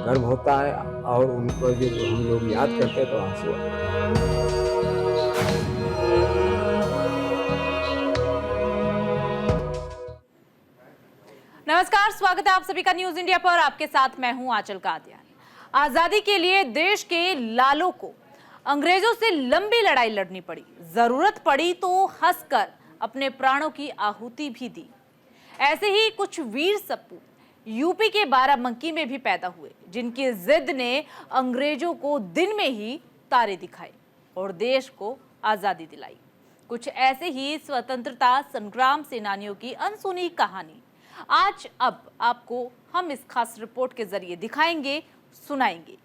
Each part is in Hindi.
गर्व होता है और उनको जब हम लोग याद करते हैं तो आंसू आते हैं। नमस्कार, स्वागत है आप सभी का न्यूज इंडिया पर। आपके साथ मैं हूं आंचल कादियानी। आजादी के लिए देश के लालों को अंग्रेजों से लंबी लड़ाई लड़नी पड़ी, जरूरत पड़ी तो हंसकर अपने प्राणों की आहुति भी दी। ऐसे ही कुछ वीर सपूत यूपी के बाराबंकी में भी पैदा हुए, जिनकी जिद ने अंग्रेजों को दिन में ही तारे दिखाए और देश को आजादी दिलाई। कुछ ऐसे ही स्वतंत्रता संग्राम सेनानियों की अनसुनी कहानी आज अब आपको हम इस खास रिपोर्ट के जरिए दिखाएंगे, सुनाएंगे।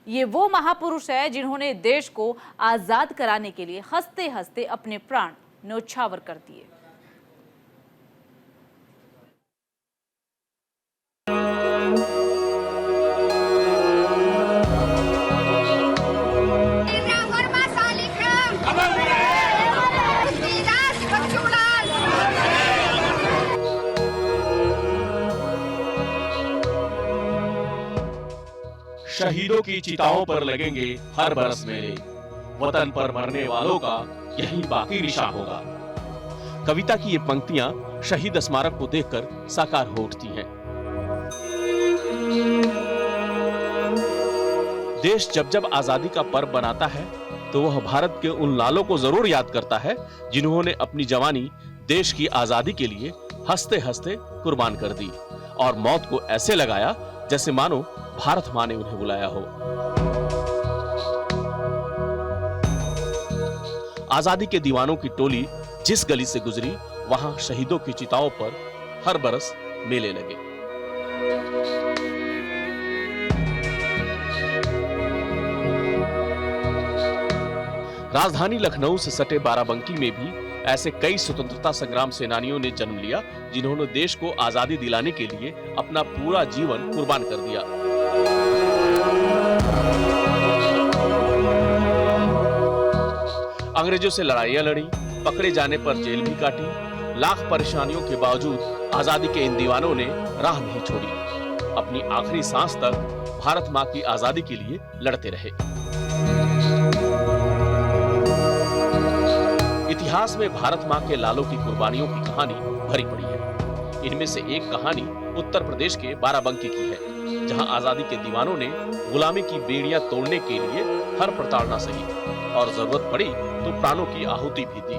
ये वो महापुरुष है जिन्होंने देश को आजाद कराने के लिए हंसते हंसते अपने प्राण न्योछावर कर दिए। शहीदों की चिताओं पर लगेंगे हर बरस मेले, वतन पर मरने वालों का यही बाकी निशान होगा। कविता की ये पंक्तियां शहीद स्मारक को देखकर साकार हो उठती हैं। देश जब जब आजादी का पर्व बनाता है तो वह भारत के उन लालों को जरूर याद करता है जिन्होंने अपनी जवानी देश की आजादी के लिए हंसते हंसते कुर्बान कर दी और मौत को ऐसे लगाया जैसे मानो भारत मां ने उन्हें बुलाया हो। आजादी के दीवानों की टोली जिस गली से गुजरी, वहां शहीदों की चिताओं पर हर बरस मेले लगे। राजधानी लखनऊ से सटे बाराबंकी में भी ऐसे कई स्वतंत्रता संग्राम सेनानियों ने जन्म लिया जिन्होंने देश को आजादी दिलाने के लिए अपना पूरा जीवन कुर्बान कर दिया। अंग्रेजों से लड़ाइयां लड़ी, पकड़े जाने पर जेल भी काटी। लाख परेशानियों के बावजूद आजादी के इन दीवानों ने राह नहीं छोड़ी। अपनी आखिरी सांस तक भारत मां की आजादी के लिए लड़ते रहे। इतिहास में भारत मां के लालों की कुर्बानियों की कहानी भरी पड़ी है। इनमें से एक कहानी उत्तर प्रदेश के बाराबंकी की है, जहां आजादी के दीवानों ने गुलामी की बेड़ियां तोड़ने के लिए हर प्रताड़ना सही और जरूरत पड़ी तो प्राणों की आहुति भी दी।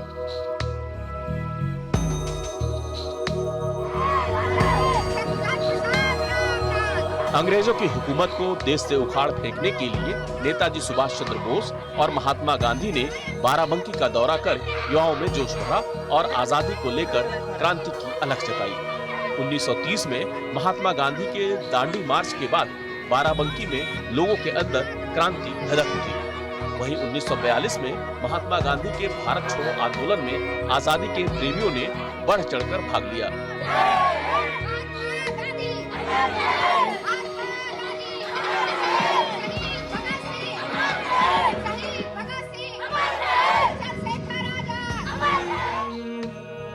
अंग्रेजों की हुकूमत को देश से उखाड़ फेंकने के लिए नेताजी सुभाष चंद्र बोस और महात्मा गांधी ने बाराबंकी का दौरा कर युवाओं में जोश भरा और आजादी को लेकर क्रांति की अलख जताई। 1930 में महात्मा गांधी के दांडी मार्च के बाद बाराबंकी में लोगों के अंदर क्रांति धधक उठी। वहीं 1942 में महात्मा गांधी के भारत छोड़ो आंदोलन में आजादी के प्रेमियों ने बढ़ चढ़कर भाग लिया।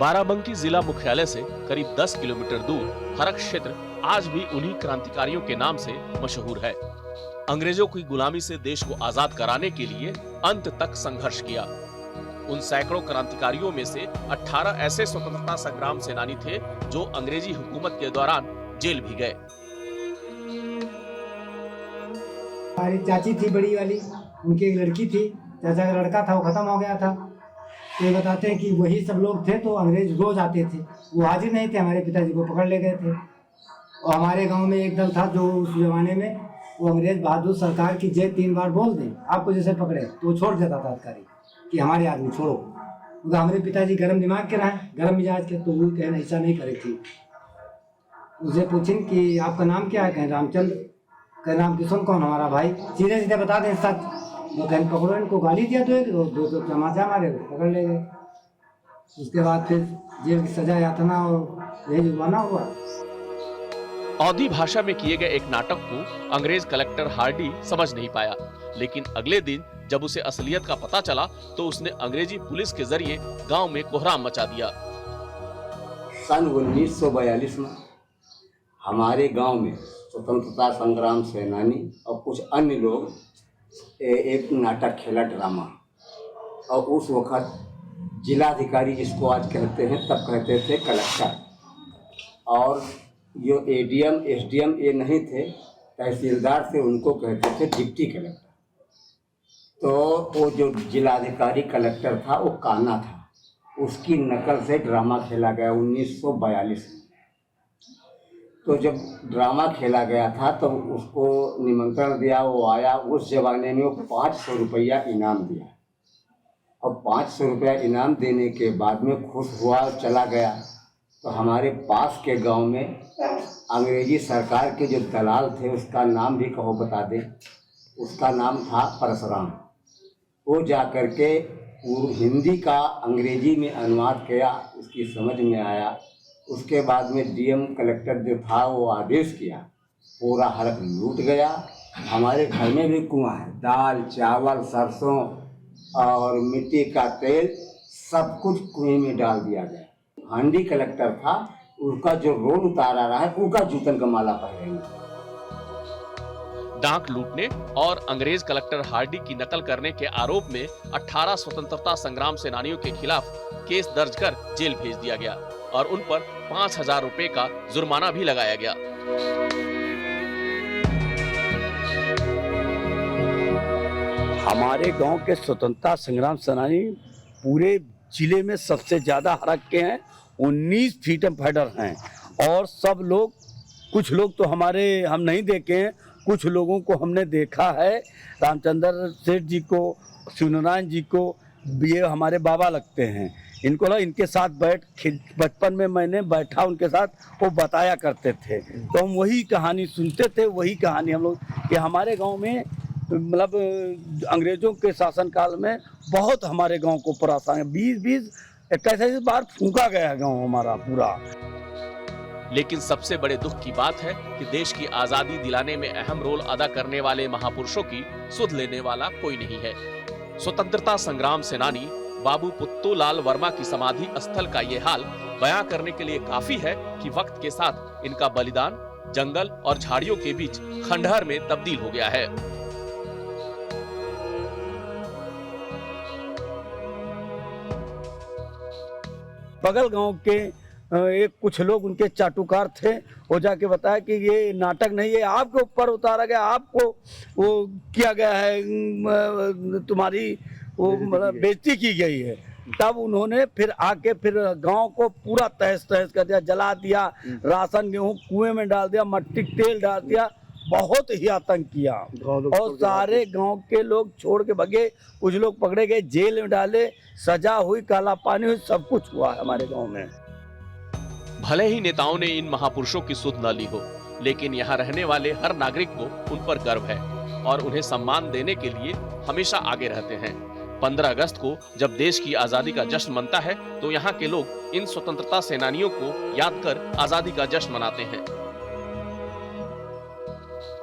बाराबंकी जिला मुख्यालय से करीब 10 किलोमीटर दूर फरक क्षेत्र आज भी उन्हीं क्रांतिकारियों के नाम से मशहूर है। अंग्रेजों की गुलामी से देश को आजाद कराने के लिए अंत तक संघर्ष किया। उन सैकड़ों क्रांतिकारियों में से 18 ऐसे स्वतंत्रता संग्राम सेनानी थे जो अंग्रेजी हुकूमत के दौरान जेल भी गए। हमारी चाची थी बड़ी वाली, उनकी एक लड़की थी, चाचा का लड़का था, वो खत्म हो गया था। ये बताते हैं कि वही सब लोग थे तो अंग्रेज रोज आते थे। वो हाजिर नहीं थे, हमारे पिताजी को पकड़ ले गए थे। और हमारे गांव में एक दल था जो उस जमाने में वो अंग्रेज बहादुर सरकार की जय 3 बार बोल दें, आपको जैसे पकड़े तो वो छोड़ देता था अधिकारी कि हमारे आदमी छोड़ो। क्योंकि हमारे पिताजी गर्म दिमाग के रहे, गर्म मिजाज के, तो वो कहना ऐसा नहीं करे थी। उसे पूछें कि आपका नाम क्या है, कहें रामचंद्र, कहें राम किशन कौन, हमारा भाई, सीधे सीधे बता दें सच। वो कहें पकड़ो इनको, गाली दिया तो 2 तमाचा मारे, पकड़ ले गए। उसके बाद फिर जेल की सजा यातना और यही जुर्माना हुआ। अवधी भाषा में किए गए एक नाटक को अंग्रेज कलेक्टर हार्डी समझ नहीं पाया, लेकिन अगले दिन जब उसे असलियत का पता चला तो उसने अंग्रेजी पुलिस के जरिए गांव में कोहराम मचा दिया। सन 1942 में हमारे गांव में स्वतंत्रता संग्राम सेनानी और कुछ अन्य लोग एक नाटक खेला, ड्रामा। और उस वक़्त जिलाधिकारी, जिसको आज कहते हैं, तब कहते थे कलेक्टर, और जो एडीएम एसडीएम ये नहीं थे, तहसीलदार थे, उनको कहते थे डिप्टी कलेक्टर। तो वो जो जिलाधिकारी कलेक्टर था वो कान्हा था, उसकी नकल से ड्रामा खेला गया 1942 में। तो जब ड्रामा खेला गया था तो उसको निमंत्रण दिया, वो आया। उस ज़माने में वो 500 रुपया इनाम दिया, और 500 रुपया इनाम देने के बाद में खुश हुआ, चला गया। तो हमारे पास के गांव में अंग्रेजी सरकार के जो दलाल थे, उसका नाम भी कहो बता दें, उसका नाम था परशुराम। वो जा कर के हिंदी का अंग्रेजी में अनुवाद किया, उसकी समझ में आया। उसके बाद में डीएम कलेक्टर जो था वो आदेश किया, पूरा हड़प लूट गया। हमारे घर में भी कुआं है, दाल चावल सरसों और मिट्टी का तेल सब कुछ कुएं में डाल दिया गया। हांडी कलेक्टर था, उसका जो रोल उतारा रहा है, उसका जूतन का माला पहनेंगे। डाक लूटने और अंग्रेज कलेक्टर हार्डी की नकल करने के आरोप में 18 स्वतंत्रता संग्राम सेनानियों के खिलाफ केस दर्ज कर जेल भेज दिया गया और उन पर 5,000 रुपए का जुर्माना भी लगाया गया। हमारे गांव के स्वतंत्रता संग्राम सेनानी पूरे जिले में सबसे ज्यादा हड़क के हैं। 19 फ्रीडम फाइटर हैं, और सब लोग, कुछ लोग तो हमारे हम नहीं देखे हैं, कुछ लोगों को हमने देखा है। रामचंद्र सेठ जी को, शिवनारायण जी को, ये हमारे बाबा लगते हैं। इनको ना, इनके साथ बचपन में मैंने बैठा उनके साथ, वो बताया करते थे, तो हम वही कहानी सुनते थे। वही कहानी हम लोग कि हमारे गांव में मतलब अंग्रेजों के शासनकाल में बहुत हमारे गांव को परेशान 20-21 बार फूंका गया गांव हमारा पूरा। लेकिन सबसे बड़े दुख की बात है कि देश की आजादी दिलाने में अहम रोल अदा करने वाले महापुरुषों की सुध लेने वाला कोई नहीं है। स्वतंत्रता संग्राम सेनानी बाबू पुत्तूलाल वर्मा की समाधि स्थल का ये हाल बयां करने के लिए काफी है कि वक्त के साथ इनका बलिदान जंगल और झाड़ियों के बीच खंडहर में तब्दील हो गया है। बगल गांव के एक कुछ लोग उनके चाटुकार थे, वो जाके बताया कि ये नाटक नहीं है, आपके ऊपर उतारा गया, आपको वो किया गया है, तुम्हारी वो बेइज्जती की गई है। तब उन्होंने फिर आके फिर गांव को पूरा तहस तहस कर दिया, जला दिया, राशन गेहूं कुएं में डाल दिया, मट्टी तेल डाल दिया, बहुत ही आतंक किया। और सारे गांव के लोग छोड़ के भगे, कुछ लोग पकड़े गए, जेल में डाले, सजा हुई, काला पानी हुई, सब कुछ हुआ है हमारे गांव में। भले ही नेताओं ने इन महापुरुषों की सुध न ली हो, लेकिन यहाँ रहने वाले हर नागरिक को उन पर गर्व है और उन्हें सम्मान देने के लिए हमेशा आगे रहते हैं। 15 अगस्त को जब देश की आजादी का जश्न मनता है तो यहाँ के लोग इन स्वतंत्रता सेनानियों को याद कर आजादी का जश्न मनाते हैं।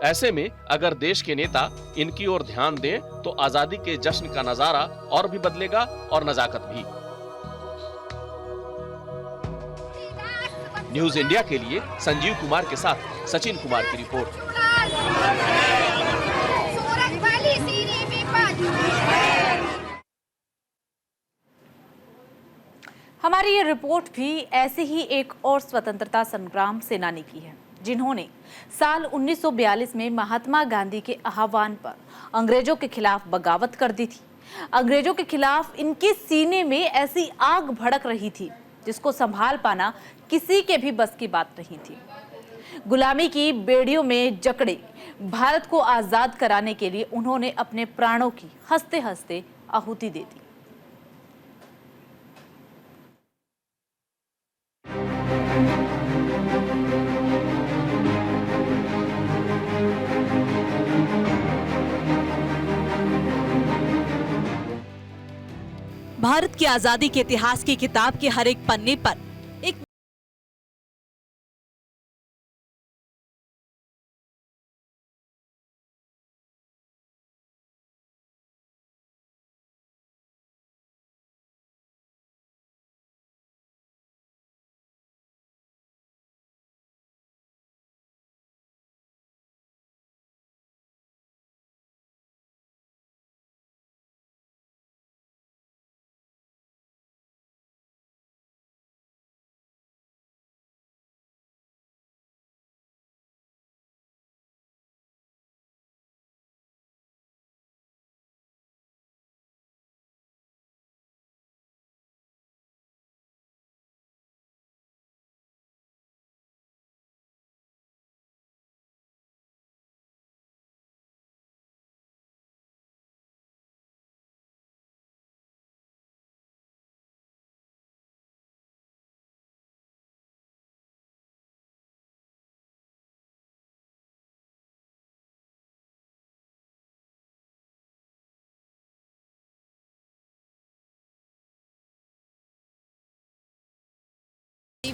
ऐसे में अगर देश के नेता इनकी ओर ध्यान दें तो आजादी के जश्न का नजारा और भी बदलेगा और नजाकत भी। न्यूज इंडिया के लिए संजीव कुमार के साथ सचिन कुमार की रिपोर्ट। हमारी ये रिपोर्ट भी ऐसे ही एक और स्वतंत्रता संग्राम सेनानी की है, जिन्होंने साल 1942 में महात्मा गांधी के आह्वान पर अंग्रेजों के खिलाफ बगावत कर दी थी। अंग्रेजों के खिलाफ इनके सीने में ऐसी आग भड़क रही थी जिसको संभाल पाना किसी के भी बस की बात नहीं थी। गुलामी की बेड़ियों में जकड़े भारत को आजाद कराने के लिए उन्होंने अपने प्राणों की हंसते हंसते आहुति दे दी। भारत की आजादी के इतिहास की किताब के हर एक पन्ने पर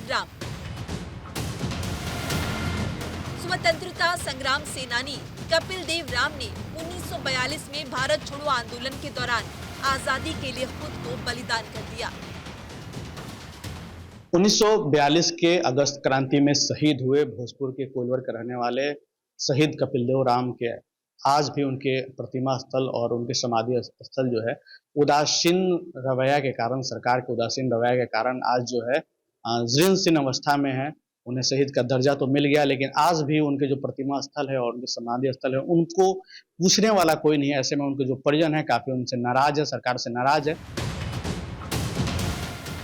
राम। स्वतंत्रता संग्राम सेनानी कपिल देव राम ने 1942 में भारत छोड़ो आंदोलन के दौरान आजादी के लिए खुद को बलिदान कर दिया। 1942 के अगस्त क्रांति में शहीद हुए भोजपुर के कोइलवर के रहने वाले शहीद कपिल देव राम के आज भी उनके प्रतिमा स्थल और उनके समाधि स्थल जो है उदासीन रवैया के कारण, सरकार के उदासीन रवैया के कारण आज जो है जीर्ण अवस्था में है। उन्हें शहीद का दर्जा तो मिल गया, लेकिन आज भी उनके जो प्रतिमा स्थल है और उनके समाधि स्थल है उनको पूछने वाला कोई नहीं है। ऐसे में उनके जो परिजन है काफी उनसे नाराज है, सरकार से नाराज है।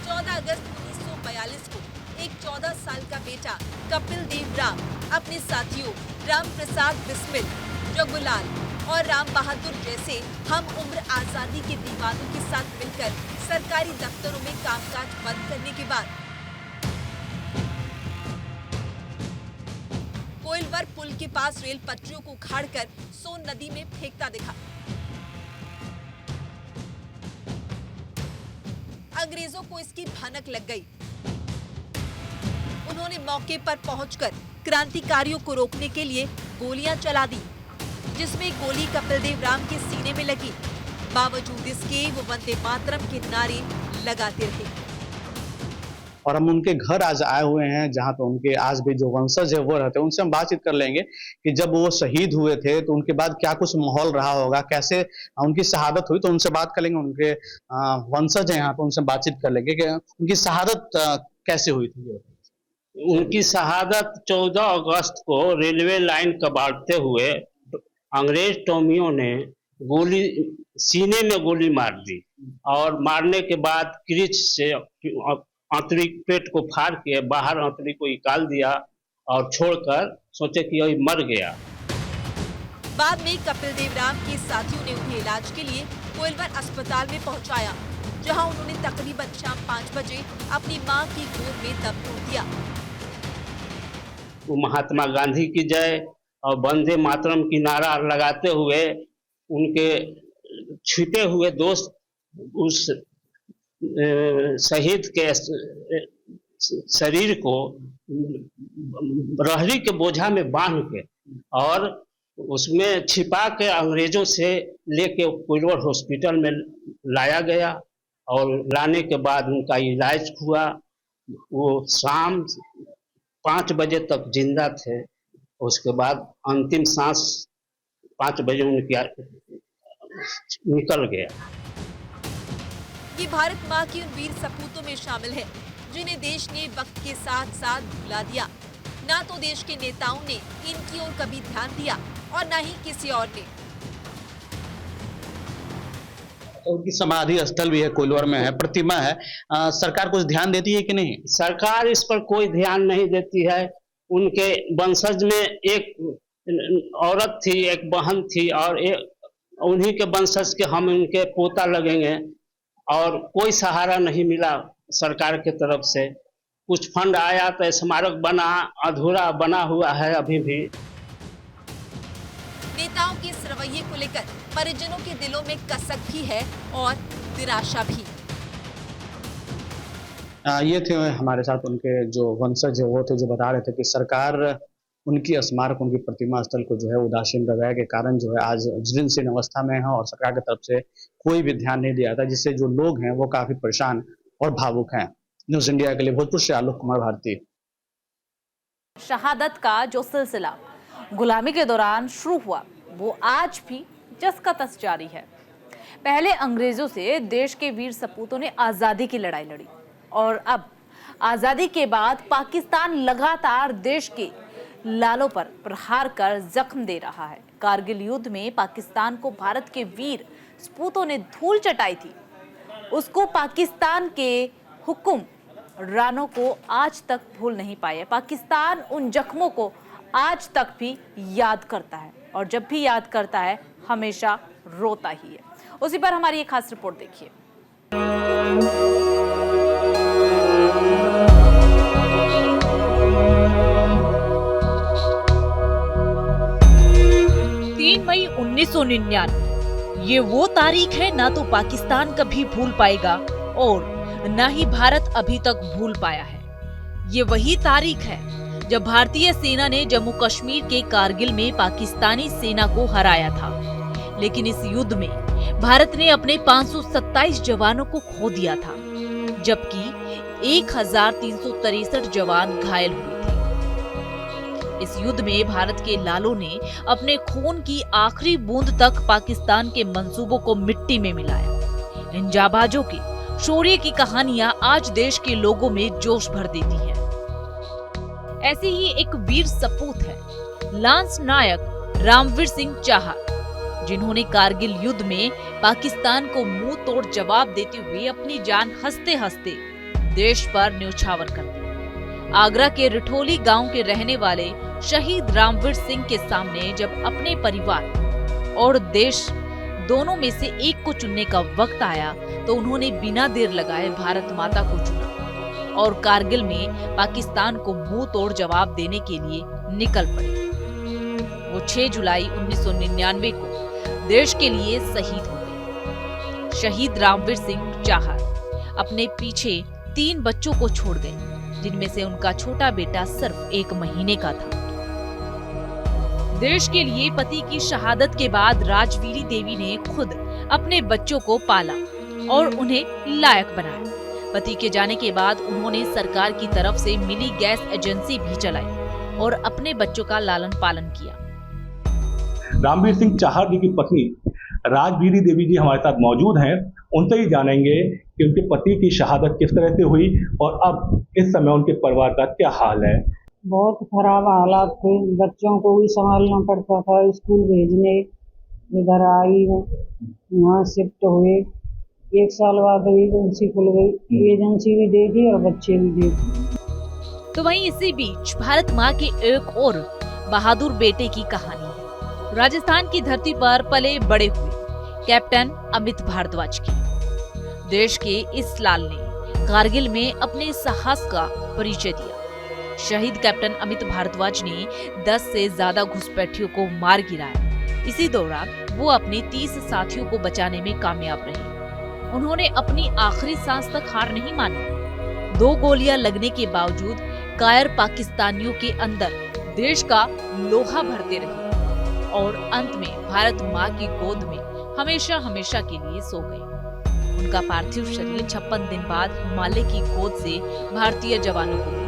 14 अगस्त 1942 को एक 14 साल का बेटा कपिल देव राम अपने साथियों राम प्रसाद बिस्मिल, रघुलाल और राम बहादुर जैसे हम उम्र आजादी के दीवानों के साथ मिलकर सरकारी दफ्तरों में कामकाज बंद करने के बाद कोइलवर पुल के पास रेल पटरियों को उखाड़कर सोन नदी में फेंकता दिखा। अंग्रेजों को इसकी भनक लग गई। उन्होंने मौके पर पहुंचकर क्रांतिकारियों को रोकने के लिए गोलियां चला दी, जिसमें गोली कपिल देव राम के सीने में लगी। बावजूद इसके वो वंदे मातरम के नारे लगाते रहे। और हम उनके घर आज आए हुए हैं जहाँ पे उनके आज भी जो वंशज है वो रहते हैं। उनसे हम बातचीत कर लेंगे कि जब वो शहीद हुए थे तो उनके बाद क्या कुछ माहौल रहा होगा, कैसे उनकी शहादत हुई, तो उनसे बात कर लेंगे। उनके वंशज है यहाँ पे, उनसे बातचीत कर लेंगे कि उनकी शहादत कैसे हुई थी। उनकी शहादत 14 अगस्त को रेलवे लाइन कबाड़ते हुए अंग्रेज टोमियों ने गोली सीने में गोली मार दी और मारने के बाद क्रीच से आंतरिक पेट को फाड़ के बाहर आंतरिक को निकाल दिया और छोड़कर सोचे कि ये मर गया। बाद में कपिल देव राम के साथियों ने उन्हें इलाज के लिए कोइलवर अस्पताल में पहुंचाया, जहां उन्होंने तकरीबन शाम 5 बजे अपनी मां की गोद में दम तोड़ दिया। वो महात्मा गांधी की जय और वंदे मातरम की नारा लगाते हुए उनके छूटे हुए दोस्त उस शहीद के शरीर को रहरी के बोझा में बांध के और उसमें छिपा के अंग्रेजों से लेके कोइलवर हॉस्पिटल में लाया गया और लाने के बाद उनका इलाज हुआ। वो शाम 5 बजे तक जिंदा थे। उसके बाद अंतिम सांस 5 बजे उनकी निकल गया। ये भारत माँ की उन वीर सपूतों में शामिल है जिन्हें देश ने वक्त के साथ साथ भुला दिया। ना तो देश के नेताओं ने इनकी ओर कभी ध्यान दिया और न ही किसी और ने। उनकी समाधि स्थल भी है, कोइलवर में है, प्रतिमा है। सरकार कुछ ध्यान देती है कि नहीं? सरकार इस पर कोई ध्यान नहीं देती है। उनके वंशज में एक औरत थी, एक बहन थी और उन्हीं के वंशज के हम उनके पोता लगेंगे और कोई सहारा नहीं मिला सरकार के तरफ से। कुछ फंड आया तो स्मारक बना, अधूरा बना हुआ है अभी भी। नेताओं के इस रवैये को लेकर परिजनों के दिलों में कसक भी है और निराशा भी। ये थे हमारे साथ उनके जो वंशज है वो थे, जो बता रहे थे कि सरकार उनकी स्मारक, उनकी प्रतिमा स्थल को जो है उदासीन रवैया के कारण जो है आज जीर्ण अवस्था में है और सरकार की तरफ से कोई भी ध्यान नहीं दिया था, जिससे जो लोग हैं वो काफी परेशान और भावुक हैं। न्यूज इंडिया के लिए भोजपुर से आलोक कुमार भारती। शहादत का जो सिलसिला गुलामी के दौरान शुरू हुआ वो आज भी जस का तस जारी है। पहले अंग्रेजों से देश के वीर सपूतों ने आजादी की लड़ाई लड़ी और अब आजादी के बाद पाकिस्तान लगातार देश के लालों पर प्रहार कर जख्म दे रहा है। कारगिल युद्ध में पाकिस्तान को भारत के वीर सपूतों ने धूल चटाई थी, उसको पाकिस्तान के हुक्म रानों को आज तक भूल नहीं पाए। पाकिस्तान उन जख्मों को आज तक भी याद करता है और जब भी याद करता है हमेशा रोता ही है। उसी पर हमारी एक खास रिपोर्ट देखिए। 3 मई 1999 ये वो तारीख है ना तो पाकिस्तान कभी भूल पाएगा और न ही भारत अभी तक भूल पाया है। ये वही तारीख है जब भारतीय सेना ने जम्मू कश्मीर के कारगिल में पाकिस्तानी सेना को हराया था। लेकिन इस युद्ध में भारत ने अपने 527 जवानों को खो दिया था, जबकि 1363 जवान घायल हुए थे। इस युद्ध में भारत के लालों ने अपने खून की आखिरी बूंद तक पाकिस्तान के मंसूबों को मिट्टी में मिलाया। इन जाबाजों के शौर्य की कहानियां आज देश के लोगों में जोश भर देती हैं। ऐसी ही एक वीर सपूत है लांस नायक रामवीर सिंह चाहर, जिन्होंने कारगिल युद्ध में पाकिस्तान को मुंह तोड़ जवाब देते हुए अपनी जान हंसते हंसते देश पर न्यौछावर कर दी। आगरा के रिठोली गांव के रहने वाले शहीद रामवीर सिंह के सामने जब अपने परिवार और देश दोनों में से एक को चुनने का वक्त आया तो उन्होंने बिना देर लगाए भारत माता को चुना और कारगिल में पाकिस्तान को मुंह तोड़ जवाब देने के लिए निकल पड़े। वो 6 जुलाई 1999 को देश के लिए शहीद हो गए। शहीद रामवीर सिंह चाहर अपने पीछे 3 बच्चों को छोड़ गए, जिनमें से उनका छोटा बेटा सिर्फ 1 महीने का था। देश के लिए पति की शहादत के बाद राजवीरी देवी ने खुद अपने बच्चों को पाला और उन्हें लायक बनाया। पति के जाने के बाद उन्होंने सरकार की तरफ से मिली गैस एजेंसी भी चलाई और अपने बच्चों का लालन पालन किया। रामवीर सिंह चाहर जी की पत्नी राजवीरी देवी जी हमारे साथ मौजूद हैं। उनसे ही जानेंगे कि उनके पति की शहादत किस तरह से हुई और अब इस समय उनके परिवार का क्या हाल है। बहुत खराब हालात थे, बच्चों को भी संभालना पड़ता था, स्कूल भेजने, इधर आई यहाँ शिफ्ट हुए। 1 साल बाद एजेंसी खुल गई, एजेंसी भी देखी और बच्चे भी देखे। तो वहीं इसी बीच भारत माँ के एक और बहादुर बेटे की कहानी है। राजस्थान की धरती पर पले बड़े हुए कैप्टन अमित भारद्वाज की। देश के इस लाल ने कारगिल में अपने साहस का परिचय दिया। शहीद कैप्टन अमित भारद्वाज ने 10 से ज्यादा घुसपैठियों को मार गिराया। इसी दौरान वो अपने 30 साथियों को बचाने में कामयाब रहे। उन्होंने अपनी आखिरी सांस तक हार नहीं मानी। 2 गोलियां लगने के बावजूद कायर पाकिस्तानियों के अंदर देश का लोहा भरते रहे और अंत में भारत माँ की गोद में हमेशा हमेशा के लिए सो गए। उनका पार्थिव शरीर 56 दिन बाद हिमालय की गोद से भारतीय जवानों को मिला।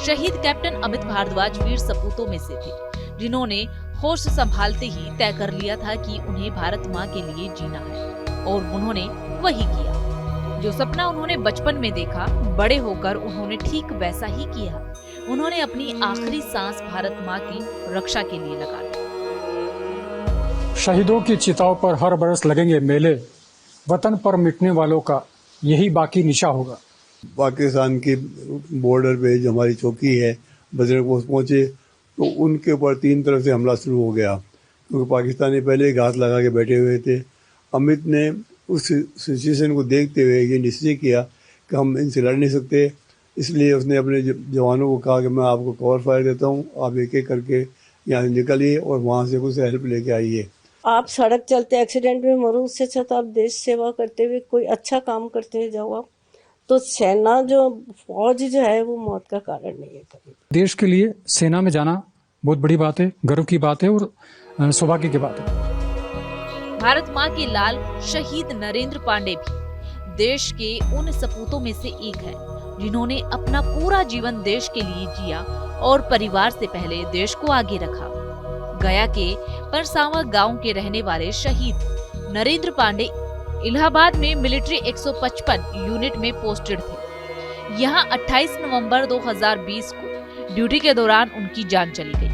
शहीद कैप्टन अमित भारद्वाज वीर सपूतों में से थे, जिन्होंने होश संभालते ही तय कर लिया था कि उन्हें भारत माँ के लिए जीना है और उन्होंने वही किया। जो सपना उन्होंने बचपन में देखा, बड़े होकर उन्होंने ठीक वैसा ही किया। उन्होंने अपनी आखिरी सांस भारत माँ की रक्षा के लिए लगा दी। शहीदों की चिताओं पर हर बरस लगेंगे मेले, वतन पर मिटने वालों का यही बाकी निशा होगा। पाकिस्तान की बॉर्डर पे जो हमारी चौकी है, बजरंग पोस्ट पहुंचे तो उनके ऊपर 3 तरफ से हमला शुरू हो गया, क्योंकि पाकिस्तानी पहले ही घात लगा के बैठे हुए थे। अमित ने उस सिचुएशन को देखते हुए ये निश्चय किया कि हम इनसे लड़ नहीं सकते, इसलिए उसने अपने जवानों को कहा कि मैं आपको कवर फायर देता हूँ, आप एक एक करके यहाँ से निकलिए और वहाँ से कुछ हेल्प लेके आइए। आप सड़क चलते एक्सीडेंट में मरो, उससे अच्छा तो आप देश सेवा करते हुए कोई अच्छा काम करते हुए जाओ आप। तो सेना जो फौज जो है वो मौत का कारण नहीं है कभी। देश के लिए सेना में जाना बहुत बड़ी बात है, गर्व की बात है और सौभाग्य की बात है। भारत माँ के लाल शहीद नरेंद्र पांडे भी देश के उन सपूतों में से एक है, जिन्होंने अपना पूरा जीवन देश के लिए जिया और परिवार से पहले देश को आगे रखा। गया के परसावा गांव के रहने वाले शहीद नरेंद्र पांडे इलाहाबाद में मिलिट्री 155 यूनिट में पोस्टेड थे। यहाँ 28 नवंबर 2020 को ड्यूटी के दौरान उनकी जान चली गई।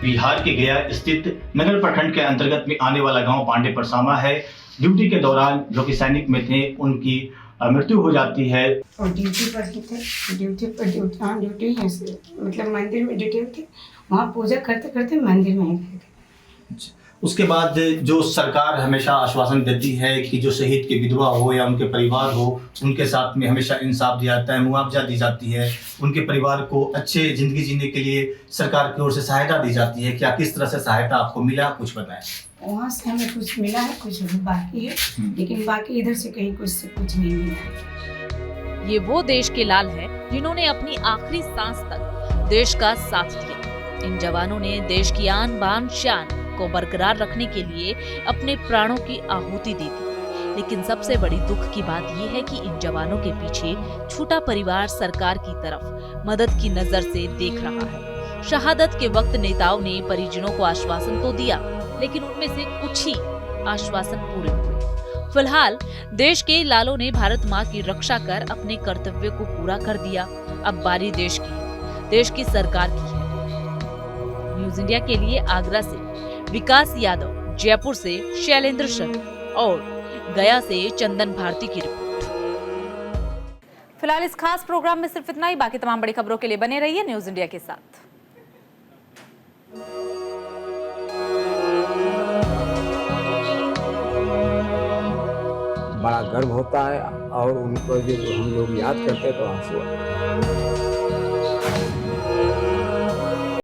बिहार के गया स्थित नगर प्रखंड के अंतर्गत में आने वाला गांव पांडे परसामा है। ड्यूटी के दौरान जो कि सैनिक में थे, उनकी मृत्यु हो जाती है। और ड्यूटी पर ही थे, ड्यूटी मतलब मंदिर में ड्यूटी थे, वहाँ पूजा करते करते मंदिर में गए थे। उसके बाद जो सरकार हमेशा आश्वासन देती है कि जो शहीद की विधवा हो या उनके परिवार हो, उनके साथ में हमेशा इंसाफ दिया जाता है, मुआवजा दी जाती है, उनके परिवार को अच्छे जिंदगी जीने के लिए सरकार की ओर से सहायता दी जाती है। क्या किस तरह से सहायता आपको मिला, कुछ बताएं। वहाँ से हमें कुछ मिला है, कुछ बाकी है, लेकिन बाकी इधर से कहीं कुछ नहीं मिला है। ये वो देश के लाल हैं जिन्होंने अपनी आखिरी सांस तक देश का साथ दिया। इन जवानों ने देश की आन बान शान को बरकरार रखने के लिए अपने प्राणों की आहुति दी थी। लेकिन सबसे बड़ी दुख की बात यह है कि इन जवानों के पीछे छोटा परिवार सरकार की तरफ मदद की नजर से देख रहा है। शहादत के वक्त नेताओं ने परिजनों को आश्वासन तो दिया, लेकिन उनमें से कुछ ही आश्वासन पूरे हुए। फिलहाल देश के लालों ने भारत माँ की रक्षा कर अपने कर्तव्य को पूरा कर दिया। अब बारी देश की सरकार की है। न्यूज इंडिया के लिए आगरा से विकास यादव, जयपुर से शैलेंद्र शर्मा और गया से चंदन भारती की रिपोर्ट। फिलहाल इस खास प्रोग्राम में सिर्फ इतना ही। बाकी तमाम बड़ी खबरों के लिए बने रहिए न्यूज इंडिया के साथ। बड़ा गर्व होता है और उनको जब हम लोग याद करते हैं तो आंसू आते हैं।